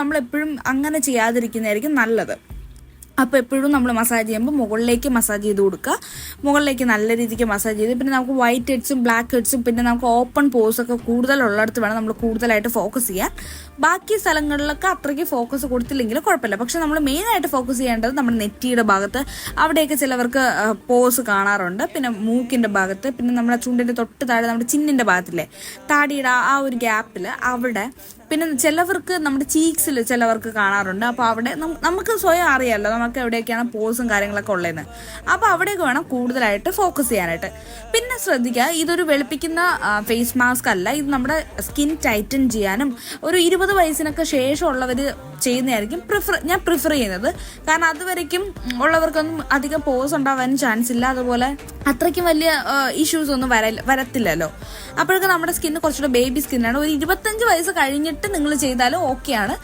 നമ്മളെപ്പോഴും അങ്ങനെ ചെയ്യാതിരിക്കുന്നതായിരിക്കും നല്ലത്. അപ്പോൾ എപ്പോഴും നമ്മൾ മസാജ് ചെയ്യുമ്പോൾ മുകളിലേക്ക് മസാജ് ചെയ്ത് കൊടുക്കുക. മുകളിലേക്ക് നല്ല രീതിക്ക് മസാജ് ചെയ്ത് പിന്നെ നമുക്ക് വൈറ്റ് ഹെഡ്സും ബ്ലാക്ക് ഹെഡ്സും പിന്നെ നമുക്ക് ഓപ്പൺ പോഴ്സൊക്കെ കൂടുതലുള്ളിടത്ത് വേണം നമ്മൾ കൂടുതലായിട്ട് ഫോക്കസ് ചെയ്യാൻ. ബാക്കി സ്ഥലങ്ങളിലൊക്കെ അത്രയ്ക്ക് ഫോക്കസ് കൊടുത്തില്ലെങ്കിൽ കുഴപ്പമില്ല. പക്ഷെ നമ്മൾ മെയിനായിട്ട് ഫോക്കസ് ചെയ്യേണ്ടത് നമ്മുടെ നെറ്റിയുടെ ഭാഗത്ത്. അവിടെയൊക്കെ ചിലവർക്ക് പോസ് കാണാറുണ്ട്. പിന്നെ മൂക്കിൻ്റെ ഭാഗത്ത്, പിന്നെ നമ്മുടെ ചുണ്ടിൻ്റെ തൊട്ട് താഴെ നമ്മുടെ ചിന്നിൻ്റെ ഭാഗത്തില്ലേ, താടിയുടെ ആ ഒരു ഗ്യാപ്പിൽ അവിടെ, പിന്നെ ചിലവർക്ക് നമ്മുടെ ചീക്സിൽ ചിലവർക്ക് കാണാറുണ്ട്. അപ്പോൾ അവിടെ നമുക്ക് സ്വയം അറിയാമല്ലോ നമുക്ക് എവിടെയൊക്കെയാണ് പോസും കാര്യങ്ങളൊക്കെ ഉള്ളതെന്ന്. അപ്പോൾ അവിടെയൊക്കെ വേണം കൂടുതലായിട്ട് ഫോക്കസ് ചെയ്യാനായിട്ട്. പിന്നെ ശ്രദ്ധിക്കുക, ഇതൊരു വെളുപ്പിക്കുന്ന ഫേസ് മാസ്ക് അല്ല. ഇത് നമ്മുടെ സ്കിൻ ടൈറ്റൻ ചെയ്യാനും ഒരു 20 വയസ്സിനൊക്കെ ശേഷമുള്ളവർ ചെയ്യുന്നതായിരിക്കും ഞാൻ പ്രിഫർ ചെയ്യുന്നത്. കാരണം അതുവരയ്ക്കും ഉള്ളവർക്കൊന്നും അധികം പോസ് ഉണ്ടാവാനും ചാൻസ് ഇല്ല. അതുപോലെ അത്രയ്ക്കും വലിയ ഇഷ്യൂസ് ഒന്നും വരത്തില്ലല്ലോ. അപ്പോഴൊക്കെ നമ്മുടെ സ്കിന്ന് കുറച്ചുകൂടെ ബേബി സ്കിന്നാണ്. ഒരു 25 വയസ്സ് കഴിഞ്ഞിട്ട് നിങ്ങൾ ചെയ്താലും ഓക്കെയാണ്.